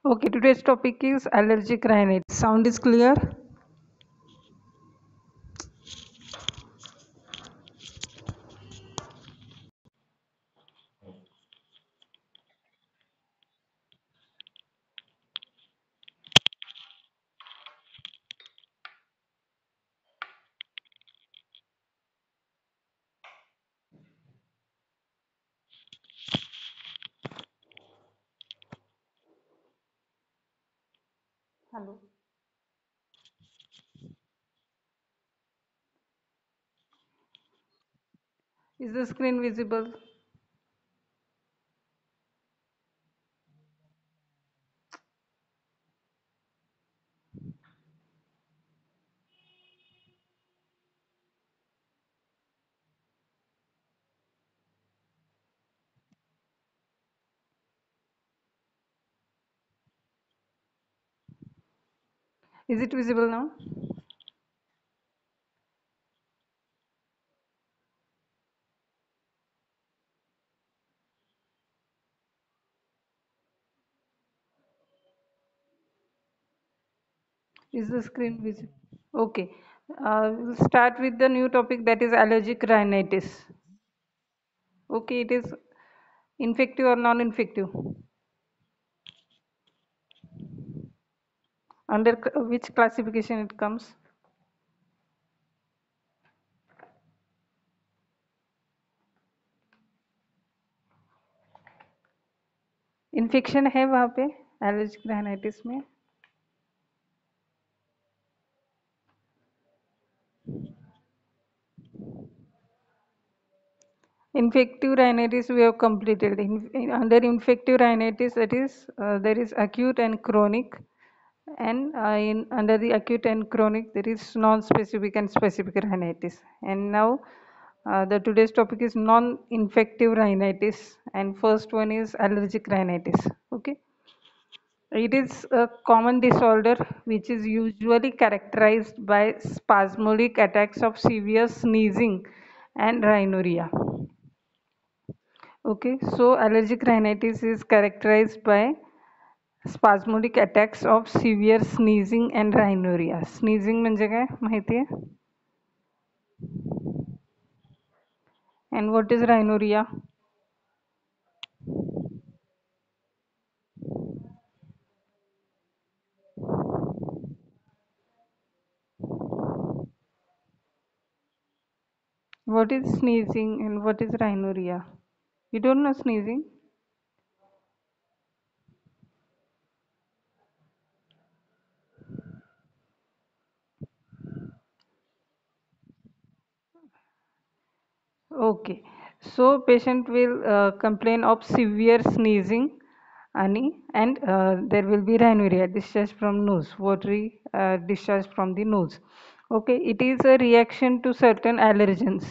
Okay, today's topic is allergic rhinitis. Sound is clear? Hello. Is the screen visible? Is it visible now? Is the screen visible? Okay. We'll start with the new topic that is allergic rhinitis. Okay, it is infective or non-infective? Under which classification it comes? Infection है वहाँ पे allergic rhinitis में? Infective rhinitis we have completed. Under infective rhinitis, that is, there is acute and chronic, and under the acute and chronic, there is non-specific and specific rhinitis. And now, the today's topic is non-infective rhinitis, and first one is allergic rhinitis. Okay, it is a common disorder which is usually characterized by spasmodic attacks of severe sneezing and rhinorrhea. Okay, so allergic rhinitis is characterized by spasmodic attacks of severe sneezing and rhinorrhea. Sneezing म्हणजे काय माहिती आहे? And what is rhinorrhea? What is sneezing and what is rhinorrhea? You don't know sneezing? Okay, so patient will complain of severe sneezing and there will be rhinorrhea discharge from nose, watery discharge from the nose. Okay, it is a reaction to certain allergens.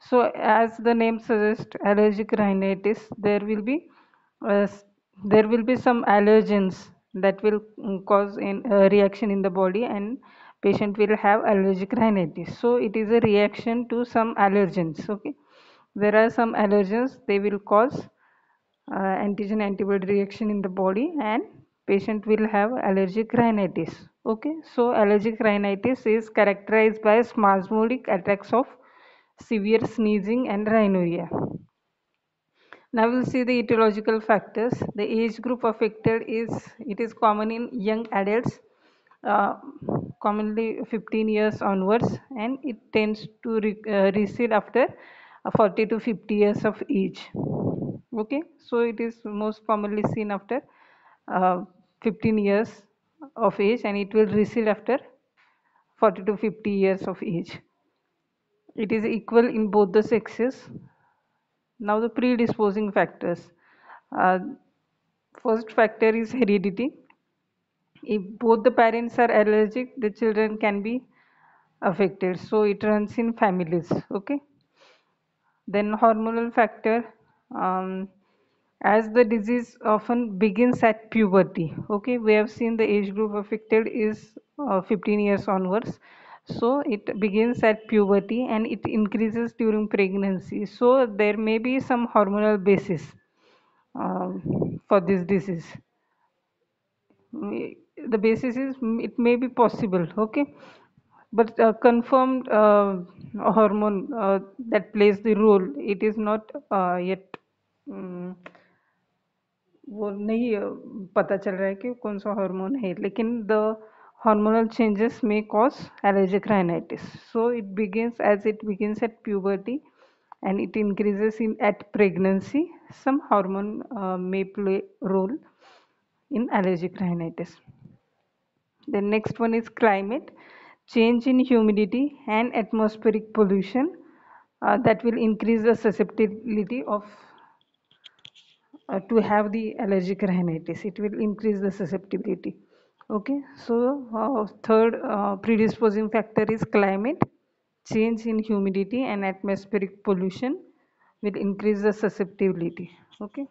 So as the name suggests, allergic rhinitis, uh, s- there will be some allergens that will cause a reaction in the body, and patient will have allergic rhinitis. So it is a reaction to some allergens. Okay, there are some allergens, they will cause antigen antibody reaction in the body, and patient will have allergic rhinitis. Okay, so allergic rhinitis is characterized by spasmodic attacks of severe sneezing and rhinorrhea. Now we'll see the etiological factors. The age group affected is, it is common in young adults, uh, commonly 15 years onwards, and it tends to recede after 40 to 50 years of age. Okay, so it is most commonly seen after 15 years of age, and it will recede after 40 to 50 years of age. It is equal in both the sexes. Now the predisposing factors. Uh, First factor is heredity. If both the parents are allergic, the children can be affected. So it runs in families. Okay. Then hormonal factor. Um, as the disease often begins at puberty. Okay, we have seen the age group affected is 15 years onwards. So it begins at puberty and it increases during pregnancy. So there may be some hormonal basis for this disease. The basis is it may be possible, okay, but confirmed hormone that plays the role, it is not yet um, वो नहीं पता चल रहा है कि कौन सा hormone है, लेकिन the hormonal changes may cause allergic rhinitis. So it begins as it begins at puberty and it increases in at pregnancy. Some hormone may play role in allergic rhinitis. The next one is climate change in humidity and atmospheric pollution that will increase the susceptibility of to have the allergic rhinitis. It will increase the susceptibility. Okay, so third predisposing factor is climate change in humidity and atmospheric pollution will increase the susceptibility. Okay,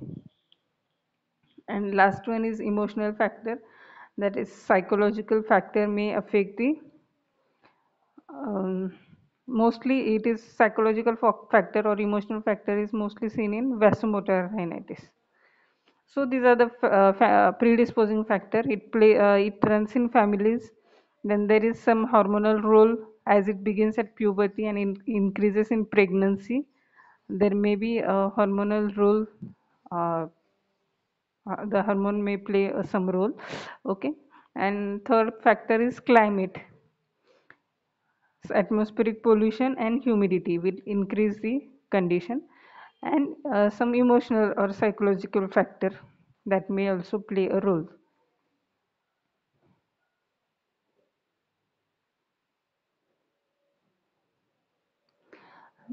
and last one is emotional factor, that is psychological factor may affect the um, mostly it is psychological factor or emotional factor is mostly seen in vasomotor rhinitis. So these are the predisposing factor. It runs in families. Then there is some hormonal role as it begins at puberty and increases in pregnancy. There may be a hormonal role. Uh, the hormone may play some role. Okay. And third factor is climate. So atmospheric pollution and humidity will increase the condition, and some emotional or psychological factor that may also play a role.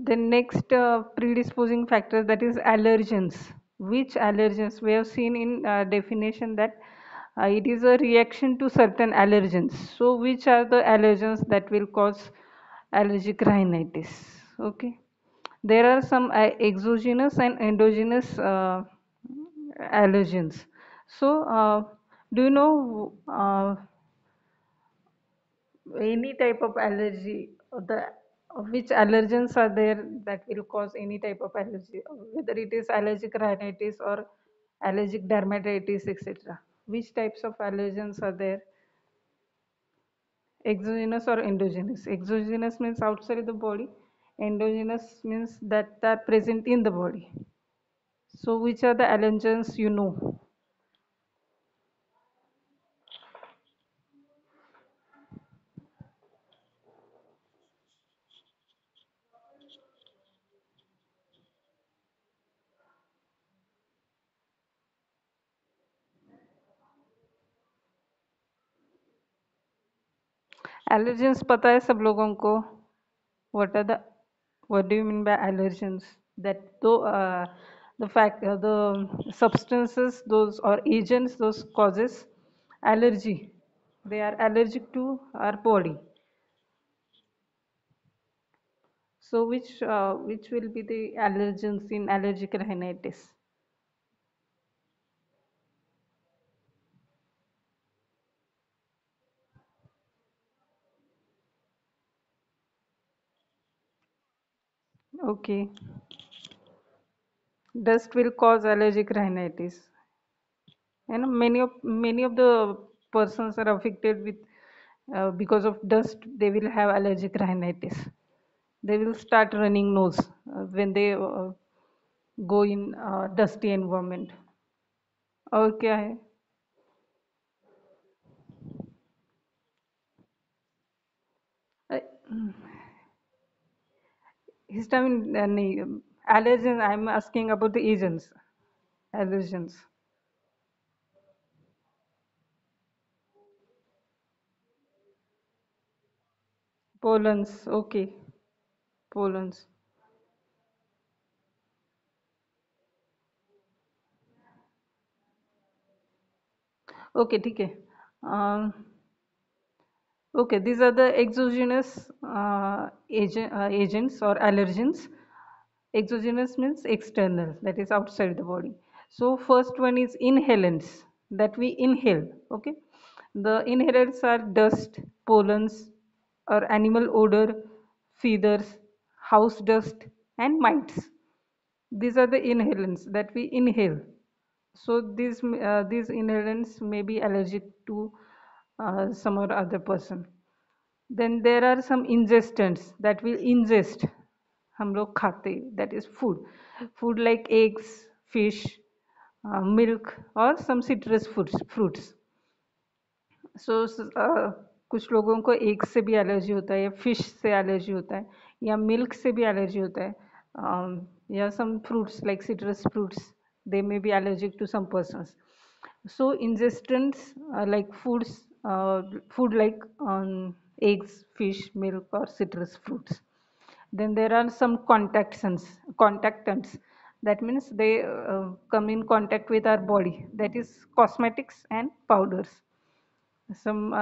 The next predisposing factor, that is allergens. Which allergens? We have seen in definition that it is a reaction to certain allergens. So which are the allergens that will cause allergic rhinitis? Okay. There are some exogenous and endogenous allergens. So do you know any type of allergy, the which allergens are there that will cause any type of allergy, whether it is allergic rhinitis or allergic dermatitis, etc. Which types of allergens are there? Exogenous or endogenous? Exogenous means outside the body, endogenous means that are present in the body. So which are the allergens you know? Allergens पता है सब लोगों को? What are the, what do you mean by allergens? That though the fact the substances those or agents those causes allergy. They are allergic to our body. So which will be the allergens in allergic rhinitis? Okay, dust will cause allergic rhinitis. And many of the persons are affected with because of dust. They will have allergic rhinitis. They will start running nose when they go in dusty environment. और क्या है? अ, histamine नहीं, allergens. I'm asking about the agents. Allergens. Pollens. Okay. Pollens. Okay, ठीक है. Um, Okay, these are the exogenous agents or allergens. Exogenous means external, that is outside the body. So first one is inhalants that we inhale. Okay, the inhalants are dust, pollens, or animal odor, feathers, house dust, and mites. These are the inhalants that we inhale. So these inhalants may be allergic to some or other person. Then there are some ingestants that we ingest, हम लोग खाते, that is food like eggs, fish, milk or some citrus fruits. सो कुछ लोगों को egg से भी allergy होता है, या फिश से एलर्जी होता है, या मिल्क से भी एलर्जी होता है, या some fruits like citrus fruits, they may be allergic to some persons. So ingestants like food like eggs, fish, milk, or citrus fruits. Then there are some contactants. That means they come in contact with our body. That is cosmetics and powders. Some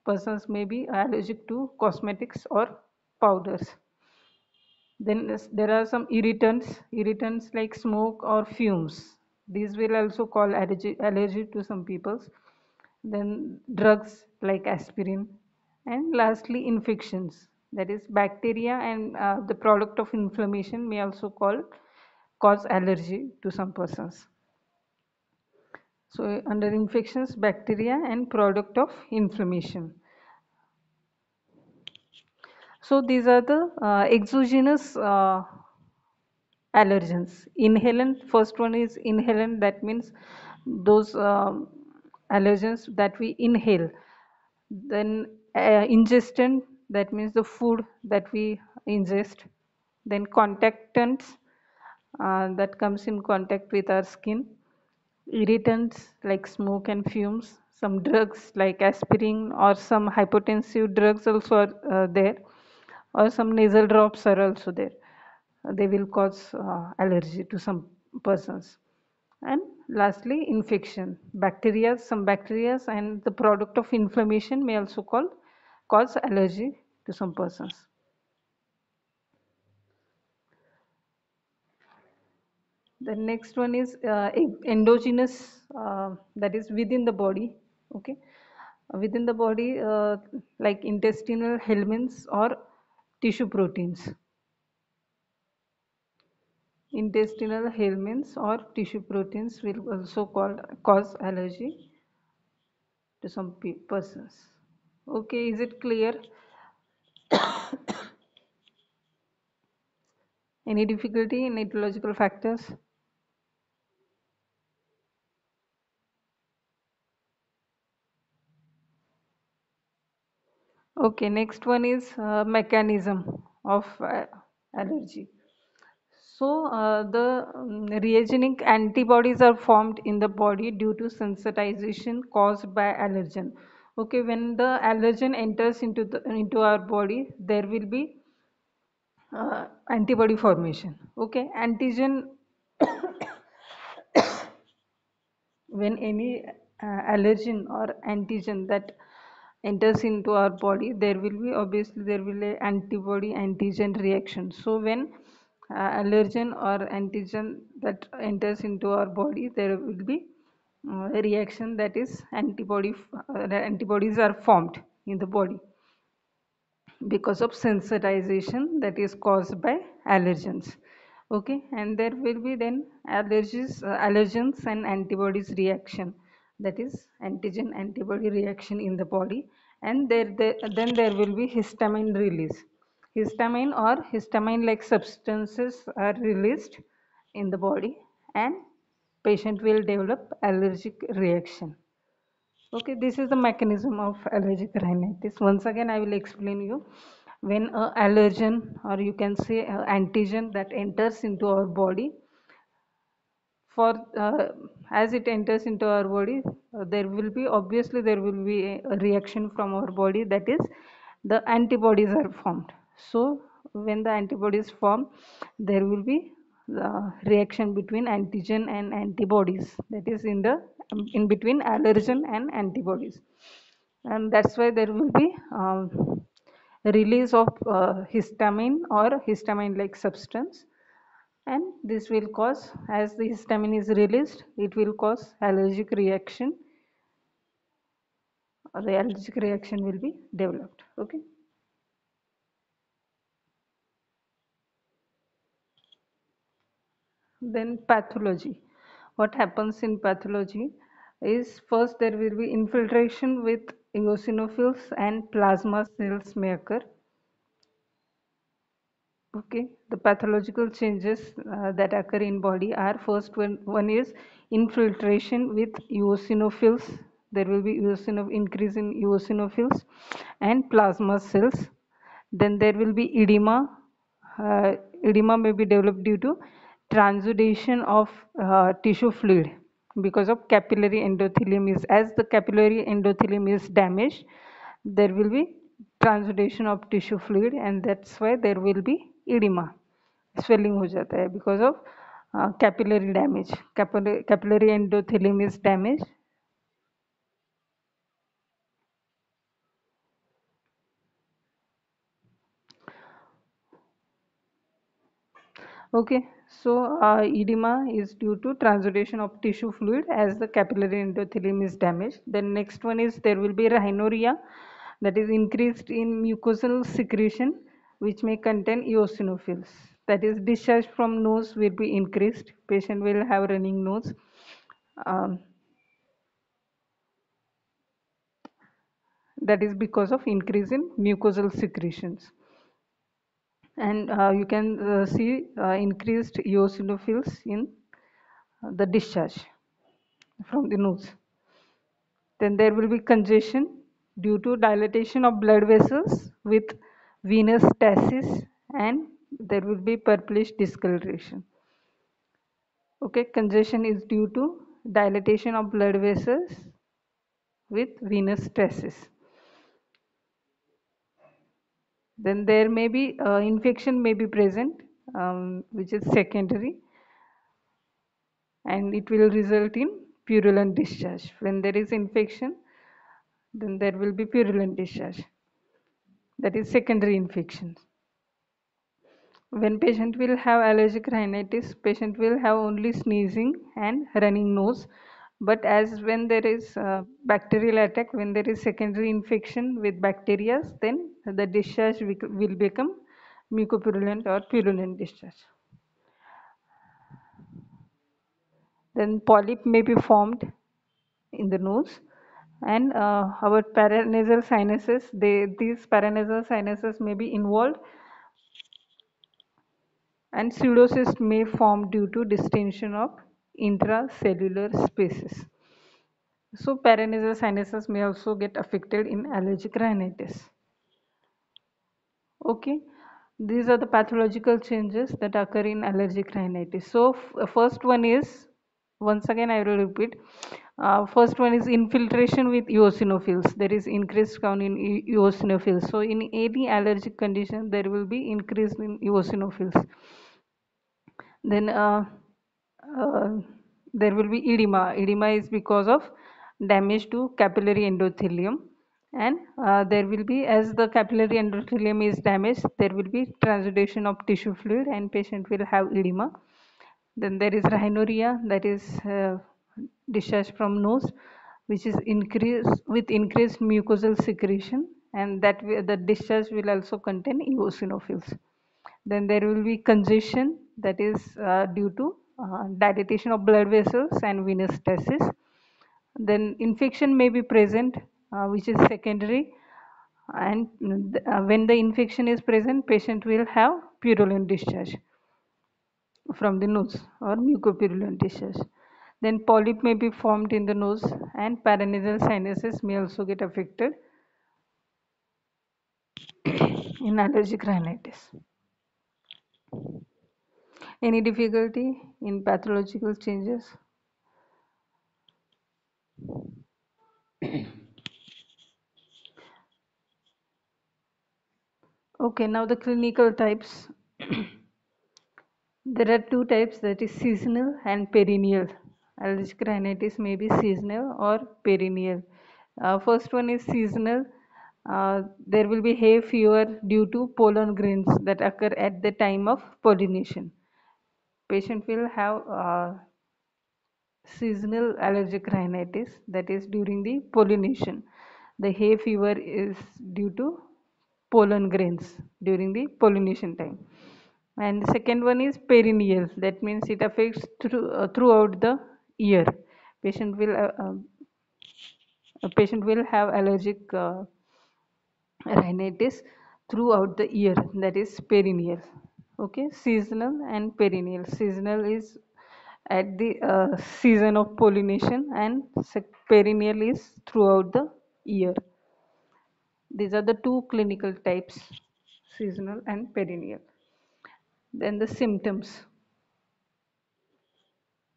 persons may be allergic to cosmetics or powders. Then there are some irritants like smoke or fumes. These will also call allergy to some peoples. Then drugs like aspirin. And lastly, infections. That is bacteria and the product of inflammation may also cause allergy to some persons. So under infections, bacteria and product of inflammation. So these are the exogenous allergens. Inhalant, first one is inhalant, that means those allergens that we inhale. Then ingestant, that means the food that we ingest. Then contactants, that comes in contact with our skin. Irritants like smoke and fumes. Some drugs like aspirin or some hypotensive drugs also are there, or some nasal drops are also there. They will cause allergy to some persons. And lastly, infection. Bacteria, some bacteria and the product of inflammation may also cause allergy to some persons. The next one is endogenous, that is within the body. Okay, within the body, like intestinal helminths or tissue proteins. Intestinal helminths or tissue proteins will also cause allergy to some persons. Okay, is it clear? Any difficulty in etiological factors? Okay, next one is mechanism of allergy. So, the reagenic antibodies are formed in the body due to sensitization caused by allergen. Okay, when the allergen enters into our body, there will be antibody formation. Okay, antigen, when any allergen or antigen that enters into our body, there will be obviously there will be antibody antigen reaction. So when allergen or antigen that enters into our body, there will be a reaction, that is antibodies are formed in the body because of sensitization that is caused by allergens. Okay, and there will be then allergens and antibodies reaction, that is antigen antibody reaction in the body. And then there will be histamine release. Histamine or histamine like substances are released in the body, and patient will develop allergic reaction. Okay, this is the mechanism of allergic rhinitis. Once again, I will explain you. When a allergen, or you can say antigen, that enters into our body, for as it enters into our body, there will be obviously there will be a reaction from our body, that is the antibodies are formed. So when the antibodies form, there will be the reaction between antigen and antibodies, that is in between allergen and antibodies. And that's why there will be release of histamine or histamine like substance, and this will cause, as the histamine is released, it will cause allergic reaction, or the allergic reaction will be developed. Okay, then pathology. What happens in pathology is first there will be infiltration with eosinophils and plasma cells may occur. Okay, the pathological changes that occur in body are first one is infiltration with eosinophils. There will be increase in eosinophils and plasma cells. Then there will be edema. Edema may be developed due to transudation of tissue fluid because of capillary endothelium is as the capillary endothelium is damaged, there will be transudation of tissue fluid and that's why there will be edema, swelling हो जाता है because of capillary damage. Capillary endothelium is damaged. Okay, so edema is due to transudation of tissue fluid as the capillary endothelium is damaged. Then next one is there will be rhinorrhea, that is increased in mucosal secretion which may contain eosinophils. That is discharge from nose will be increased. Patient will have running nose. Um, that is because of increase in mucosal secretions. And you can see increased eosinophils in the discharge from the nose. Then there will be congestion due to dilatation of blood vessels with venous stasis and there will be purplish discoloration. Okay, congestion is due to dilatation of blood vessels with venous stasis. Then there may be infection may be present, which is secondary, and it will result in purulent discharge. When there is infection, then there will be purulent discharge. That is secondary infections. When patient will have allergic rhinitis, patient will have only sneezing and running nose. But as when there is bacterial attack, when there is secondary infection with bacteria, then the discharge will become mucopurulent or purulent discharge. Then polyp may be formed in the nose and our paranasal sinuses, these paranasal sinuses may be involved and pseudocysts may form due to distension of intracellular spaces. So paranasal sinuses may also get affected in allergic rhinitis. Okay, these are the pathological changes that occur in allergic rhinitis. So first one is, once again I will repeat, first one is infiltration with eosinophils. There is increased count in eosinophils. So in any allergic condition, there will be increase in eosinophils. Then uh, there will be edema. Edema is because of damage to capillary endothelium, and there will be, as the capillary endothelium is damaged, there will be transudation of tissue fluid and patient will have edema. Then there is rhinorrhea, that is discharge from nose, which is increased with increased mucosal secretion, and the discharge will also contain eosinophils. Then there will be congestion, that is due to dilatation of blood vessels and venous stasis. Then infection may be present, which is secondary, and when the infection is present, patient will have purulent discharge from the nose or mucopurulent discharge. Then polyp may be formed in the nose and paranasal sinuses may also get affected in allergic rhinitis. Any difficulty in pathological changes? Okay, now the clinical types. There are two types, that is seasonal and perennial. Allergic rhinitis may be seasonal or perennial. First one is seasonal. There will be hay fever due to pollen grains that occur at the time of pollination. Patient will have seasonal allergic rhinitis, that is during the pollination. The hay fever is due to pollen grains during the pollination time. And the second one is perennial, that means it affects throughout the ear. Patient will a patient will have allergic rhinitis throughout the year, that is perennial. Okay, seasonal and perennial. Seasonal is at the season of pollination, and perennial is throughout the year. These are the two clinical types, seasonal and perennial. Then the symptoms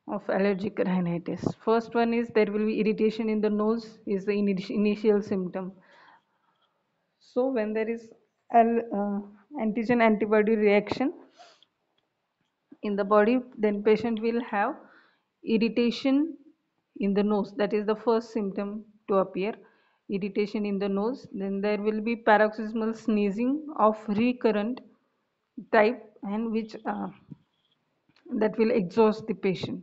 of allergic rhinitis. First one is there will be irritation in the nose is the initial symptom. So when there is antigen antibody reaction in the body, then patient will have irritation in the nose. That is the first symptom to appear. Irritation in the nose. Then there will be paroxysmal sneezing of recurrent type, and which that will exhaust the patient.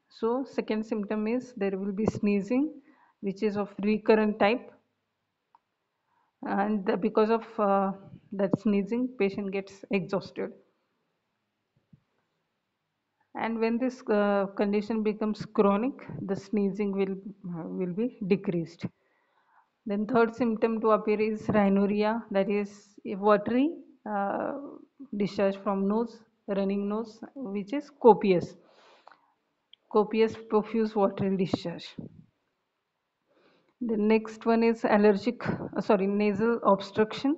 So second symptom is there will be sneezing, which is of recurrent type, and because of that sneezing, patient gets exhausted. And when this condition becomes chronic, the sneezing will be decreased. Then third symptom to appear is rhinorrhea, that is a watery discharge from nose, running nose, which is copious profuse watery discharge. The next one is nasal obstruction.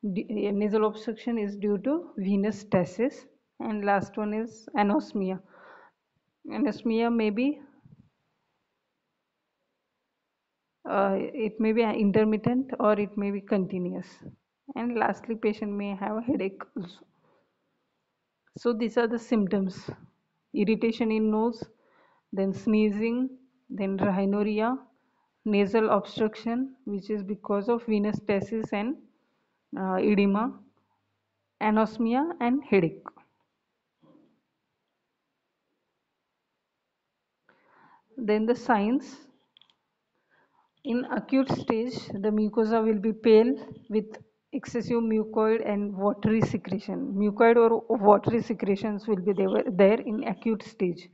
Nasal obstruction is due to venous stasis. And last one is anosmia. Anosmia may be it may be intermittent or it may be continuous. And lastly, patient may have a headache also. So these are the symptoms: irritation in nose, then sneezing, then rhinorrhea, nasal obstruction, which is because of venous stasis and edema, anosmia, and headache. Then the signs: in acute stage, the mucosa will be pale with excessive mucoid and watery secretion. Mucoid or watery secretions will be there in acute stage.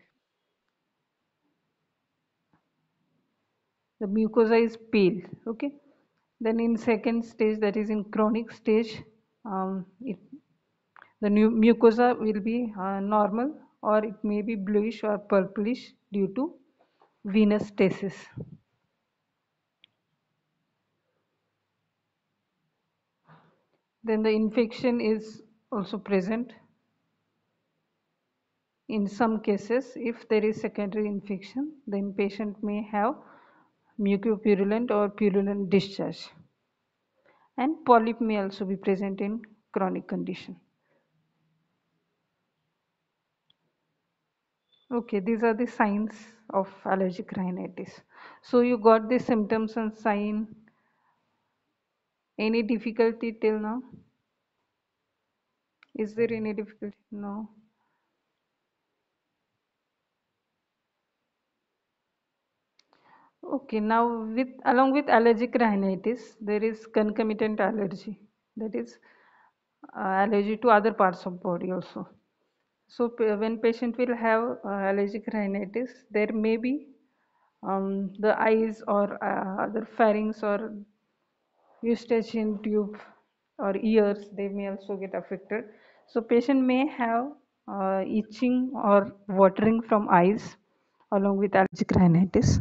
The mucosa is pale. Okay. Then in second stage, that is in chronic stage, the mucosa will be normal, or it may be bluish or purplish due to venous stasis. Then the infection is also present. In some cases, if there is secondary infection, then patient may have mucopurulent or purulent discharge. And polyp may also be present in chronic condition. Okay, these are the signs of allergic rhinitis. So you got the symptoms and sign. Any difficulty till now? Is there any difficulty? No. Okay, now with along with allergic rhinitis, there is concomitant allergy. That is allergy to other parts of body also. So when patient will have allergic rhinitis, there may be the eyes or other pharynx or eustachian tube or ears, they may also get affected. So patient may have itching or watering from eyes along with allergic rhinitis.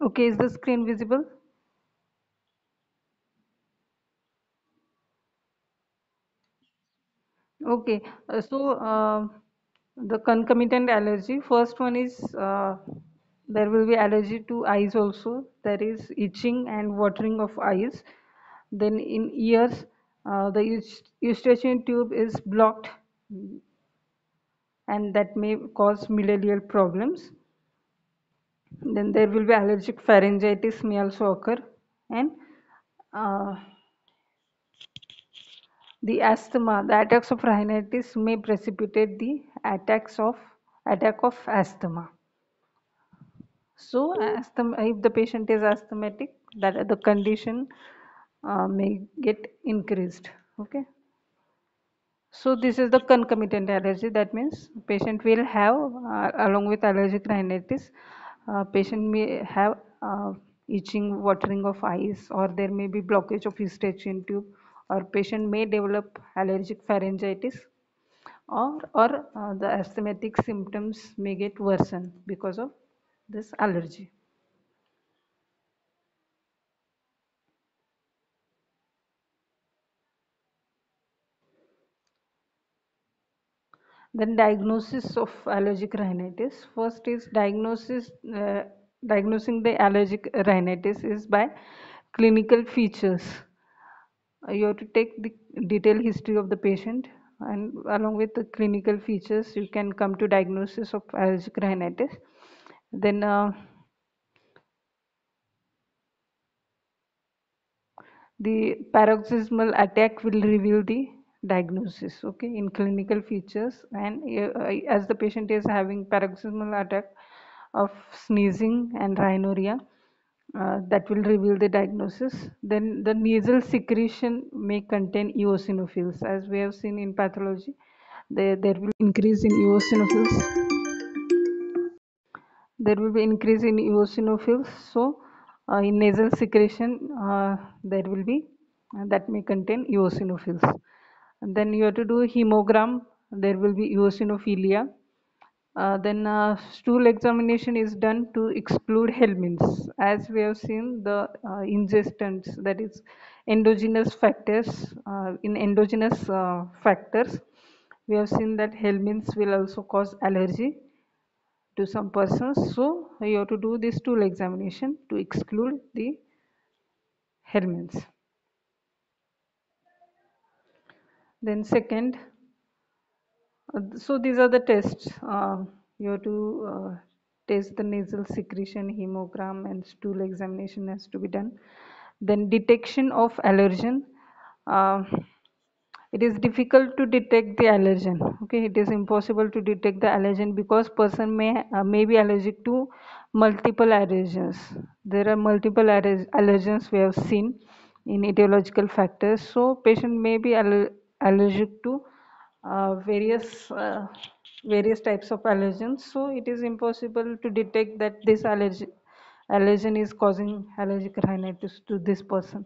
Okay, is the screen visible? Okay, the concomitant allergy, first one is there will be allergy to eyes also. There is itching and watering of eyes. Then in ears, the eustachian tube is blocked, and that may cause miliary problems. Then there will be allergic pharyngitis may also occur, and uh, the asthma, the attacks of rhinitis may precipitate the attack of asthma. So, asthma, if the patient is asthmatic, that the condition may get increased. Okay. So this is the concomitant allergy. That means patient will have, along with allergic rhinitis, patient may have itching, watering of eyes, or there may be blockage of eustachian tube, or patient may develop allergic pharyngitis, or the asthmatic symptoms may get worsened because of this allergy. Then diagnosis of allergic rhinitis. First is diagnosing the allergic rhinitis is by clinical features. You have to take the detailed history of the patient, and along with the clinical features, you can come to diagnosis of allergic rhinitis. Then the paroxysmal attack will reveal the diagnosis, okay, in clinical features. And as the patient is having paroxysmal attack of sneezing and rhinorrhea, that will reveal the diagnosis. Then the nasal secretion may contain eosinophils. As we have seen in pathology, there will increase in eosinophils. There will be increase in eosinophils. So, in nasal secretion, there will be that may contain eosinophils. And then you have to do hemogram. There will be eosinophilia. Then stool examination is done to exclude helminths. As we have seen, the ingestants, that is endogenous factors, in endogenous factors, we have seen that helminths will also cause allergy to some persons. So you have to do this stool examination to exclude the helminths. Then second, so these are the tests. You have to test the nasal secretion, hemogram, and stool examination has to be done. Then detection of allergen. Uh, it is difficult to detect the allergen. Okay, it is impossible to detect the allergen because person may be allergic to multiple allergens. There are multiple allergens we have seen in etiological factors. So patient may be allergic to various types of allergens. So it is impossible to detect that this allergen is causing allergic rhinitis to this person,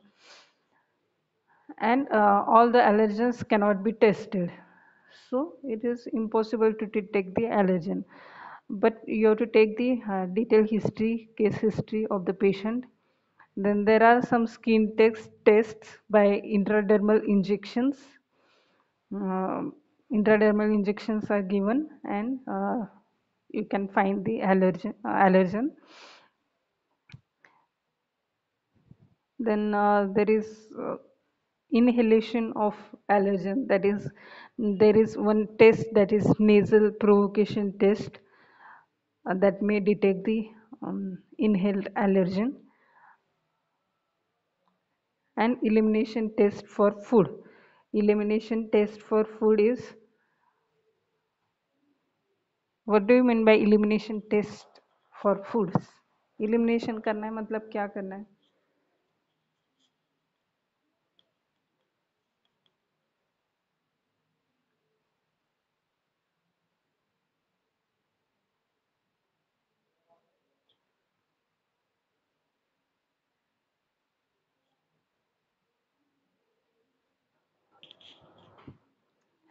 and all the allergens cannot be tested. So it is impossible to detect the allergen. But you have to take the detailed history, case history of the patient. Then there are some skin tests by intradermal injections. Intradermal injections are given, and you can find the allergen. Then there is inhalation of allergen. That is, there is one test, that is nasal provocation test, that may detect the inhaled allergen. And elimination test for food. Elimination test for food is, what do you mean by elimination test for foods? Elimination करना है मतलब क्या करना है?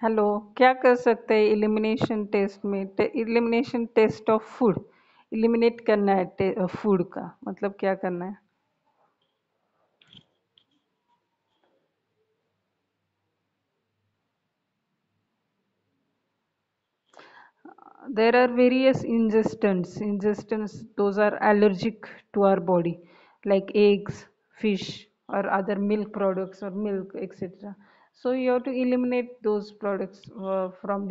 Hello, क्या कर सकते हैं एलिमिनेशन टेस्ट में? Elimination test of food. Eliminate करना है फूड का, मतलब क्या करना है? There are various ingestants. Ingestants, those are allergic to our body, like eggs, fish, or other milk products or milk, etc. So you have to eliminate those products uh, from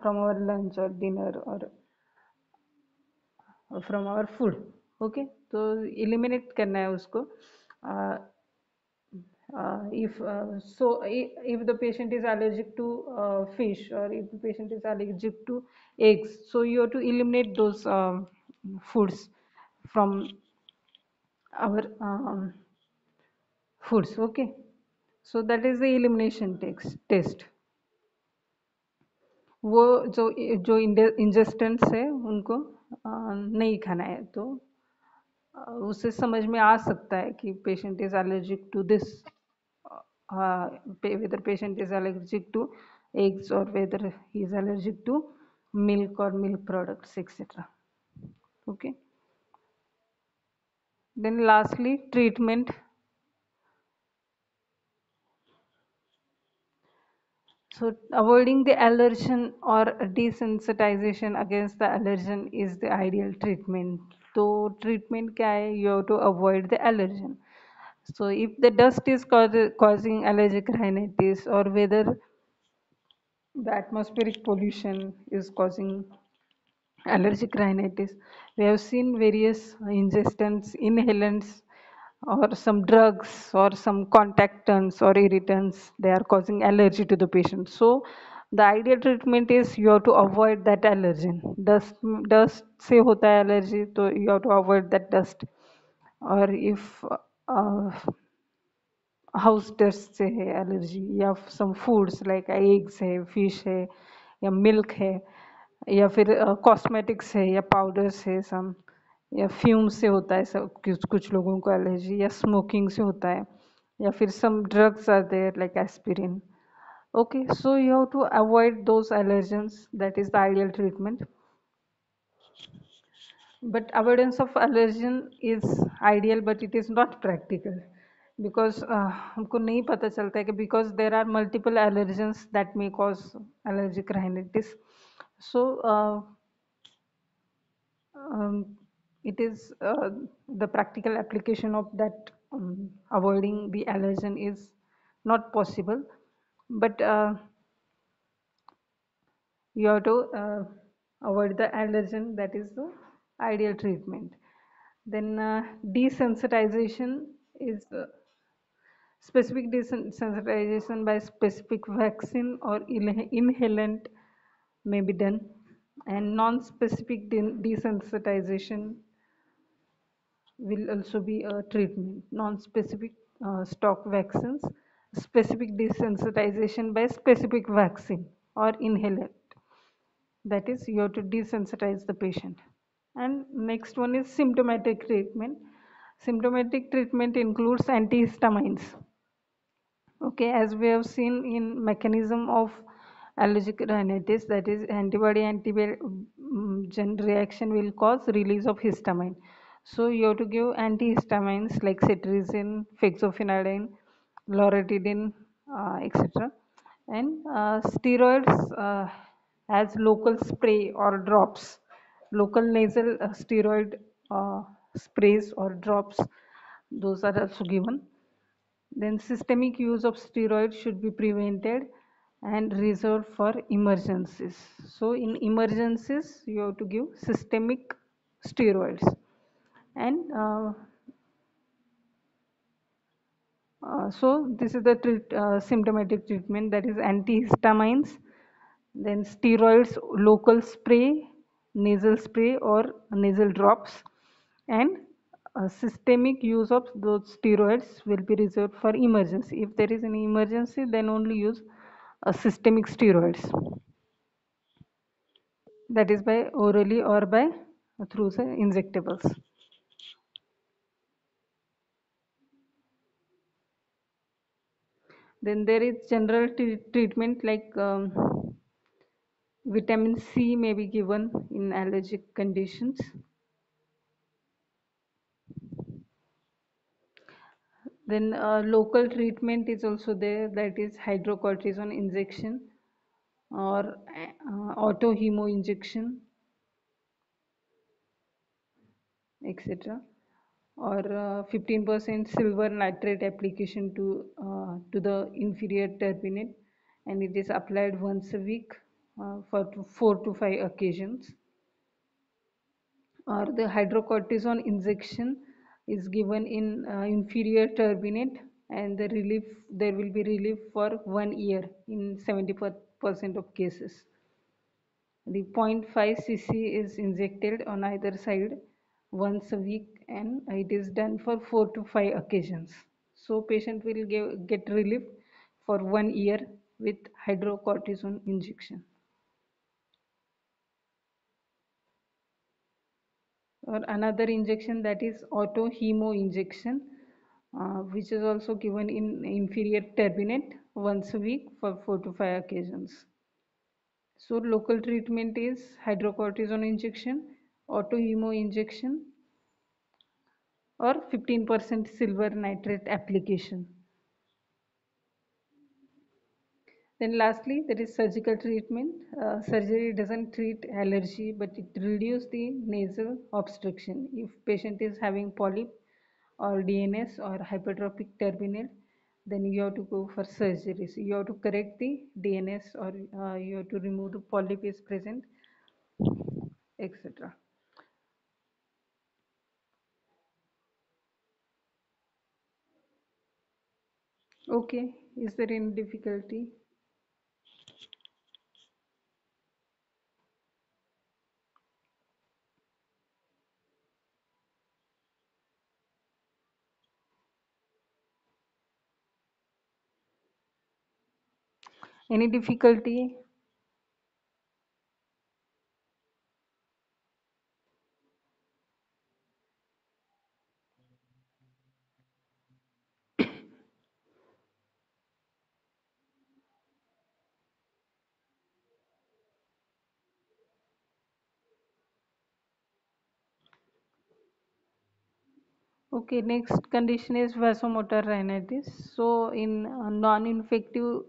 our lunch or dinner or from our food. Okay, तो eliminate करना है उसको. uh, if so if the patient is allergic to fish, or if the patient is allergic to eggs, so you have to eliminate those foods from our foods. Okay, so that is the elimination test. वो जो जो इंजेस्टेंट्स है उनको नहीं खाना है, तो उससे समझ में आ सकता है कि patient is allergic to this, whether patient is allergic to eggs or whether he is allergic to milk or milk products, etc. Okay. Then lastly, treatment. So avoiding the allergen or desensitization against the allergen is the ideal treatment. So treatment क्या है? You have to avoid the allergen. So if the dust is causing allergic rhinitis, or whether the atmospheric pollution is causing allergic rhinitis, we have seen various ingestants, inhalants, or some drugs or some contactants or irritants, they are causing allergy to the patient. So the ideal treatment is you have to avoid that allergen. Dust से होता है allergy, तो you have to avoid that dust. और if uh, house dust से है allergy, या सम foods like eggs है, fish है, या मिल्क है, या फिर कॉस्मेटिक्स है या पाउडर्स है सम, या फ्यूम से होता है सब, कुछ कुछ लोगों को एलर्जी, या स्मोकिंग से होता है, या फिर some drugs are there like aspirin. Okay, so you have to avoid those allergens. That is the ideal treatment. But avoidance of allergen is ideal, but it is not practical, because हमको नहीं पता चलता है कि because there are multiple allergens that may cause allergic rhinitis. So it is the practical application of that avoiding the allergen is not possible. But you have to avoid the allergen. That is the ideal treatment. Then desensitization is specific desensitization by specific vaccine or inhalant may be done, and non-specific desensitization will also be a treatment. Non-specific stock vaccines, specific desensitization by specific vaccine or inhalant. That is, you have to desensitize the patient. And next one is symptomatic treatment. Symptomatic treatment includes antihistamines. Okay, as we have seen in mechanism of allergic rhinitis, that is antibody reaction will cause release of histamine. So you have to give antihistamines like cetirizine, fexofenadine, loratadine, etc. And steroids as local spray or drops, local nasal steroid sprays or drops, those are also given. Then systemic use of steroids should be prevented and reserved for emergencies. So in emergencies, you have to give systemic steroids. And so this is the symptomatic treatment, that is antihistamines, then steroids, local spray or nasal drops, and systemic use of those steroids will be reserved for emergency. If there is any emergency, then only use systemic steroids. That is by orally or by through the injectables. Then there is general treatment like Vitamin C may be given in allergic conditions. Then local treatment is also there, that is hydrocortisone injection or auto hemo injection, etc. Or 15% silver nitrate application to the inferior turbinate, and it is applied once a week for 4 to 5 occasions. Or the hydrocortisone injection is given in inferior turbinate, and there will be relief for 1 year in 70% of cases. The 0.5 cc is injected on either side once a week, and it is done for 4 to 5 occasions. So patient will get relief for 1 year with hydrocortisone injection. Or another injection, that is auto hemo injection, which is also given in inferior turbinate once a week for 4 to 5 occasions. So local treatment is hydrocortisone injection, auto hemo injection, or 15% silver nitrate application. Then lastly, there is surgical treatment. Surgery doesn't treat allergy, but it reduces the nasal obstruction. If patient is having polyp or DNS or hypertrophic turbinate, then you have to go for surgery. So you have to correct the DNS, or you have to remove the polyp is present, etc. Okay, is there any difficulty? Any difficulty? Okay, next condition is vasomotor rhinitis. So, in non-infective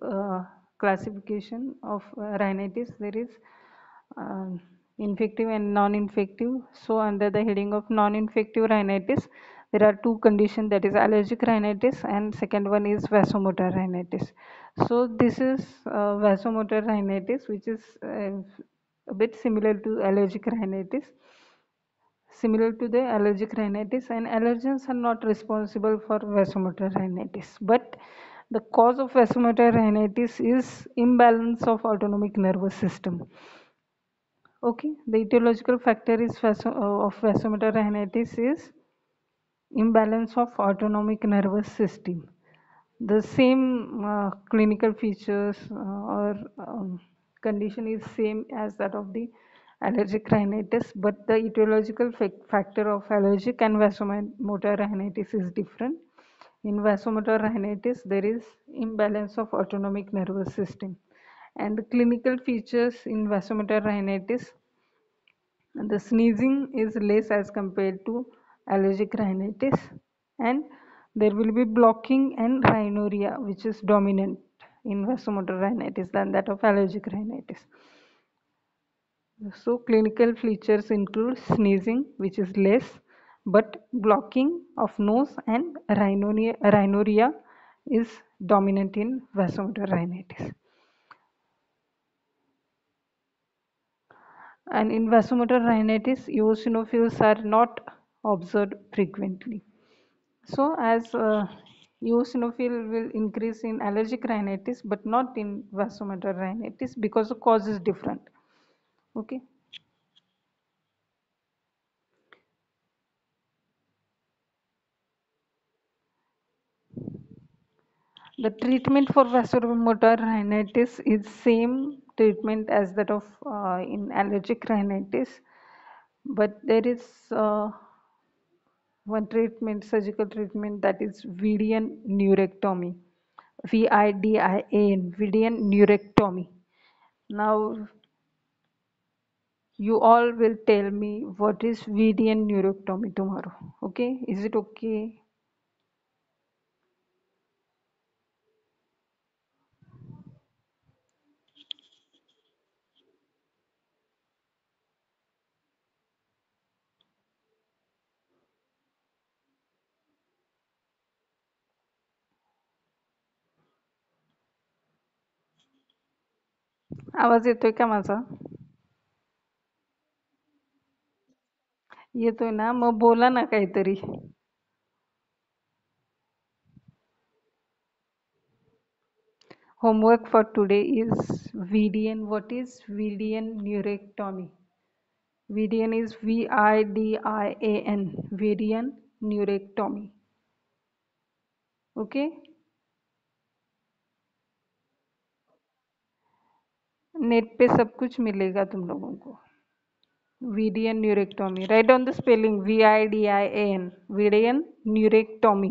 classification of rhinitis, there is uh, infective and non-infective. So, under the heading of non-infective rhinitis, there are two conditions, that is allergic rhinitis, and second one is vasomotor rhinitis. So, this is vasomotor rhinitis, which is a bit similar to allergic rhinitis. Similar to the allergic rhinitis, and allergens are not responsible for vasomotor rhinitis, but the cause of vasomotor rhinitis is imbalance of autonomic nervous system. Okay, the etiological factor is of vasomotor rhinitis is imbalance of autonomic nervous system. The same clinical features or condition is same as that of the allergic rhinitis, but the etiological factor of allergic and vasomotor rhinitis is different. In vasomotor rhinitis, there is imbalance of autonomic nervous system, and the clinical features in vasomotor rhinitis, the sneezing is less as compared to allergic rhinitis, and there will be blocking and rhinorrhea, which is dominant in vasomotor rhinitis than that of allergic rhinitis. So clinical features include sneezing, which is less, but blocking of nose and rhinorrhea is dominant in vasomotor rhinitis. And in vasomotor rhinitis, eosinophils are not observed frequently. So, as eosinophil will increase in allergic rhinitis, but not in vasomotor rhinitis because the cause is different. Okay. The treatment for vasomotor rhinitis is same treatment as that of in allergic rhinitis, but there is one treatment, surgical treatment, that is Vidian neurectomy. VIDIAN, Vidian neurectomy. Now, You all will tell me what is VDN neurectomy tomorrow. Okay, is it okay? आवाज येतोय का माझा? येतोय ना, मग बोला ना काहीतरी. Homework for today is VDN. What is VDN neurectomy? VDN is VIDIAN, VDN neurectomy. Okay? Net पे सब कुछ मिलेगा तुम लोगों को. VDN neurectomy. Write down the spelling VIDIAN. VDN neurectomy.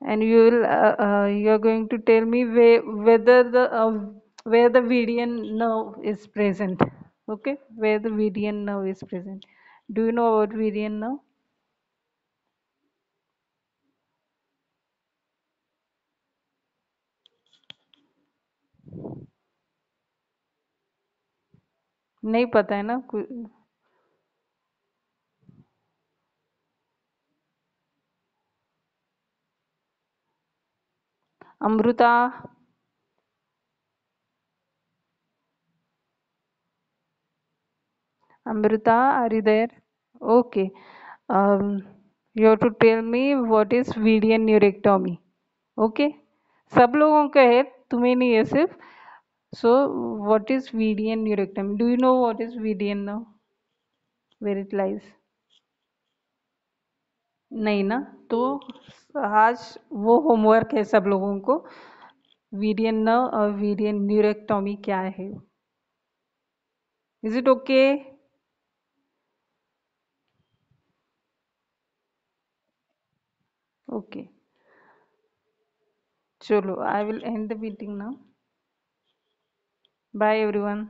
And you are going to tell me where the VDN nerve is present. Okay? Where the VDN nerve is present. Do you know about VDN nerve? नहीं पता है ना. Amrita. Amrita, are you there? Okay. Um, you have to tell me what is VDN neurectomy. Okay. सब लोगों का है, तुम्हें नहीं है सिर्फ. So, what is VDN neurectomy? Do you know what is VDN now? Where it lies? नहीं ना. तो आज वो होमवर्क है सब लोगों को. VDN नर्व और VDN न्यूरेक्टोमी क्या है? Is it okay? Okay. चलो, I will end the meeting now. Bye everyone.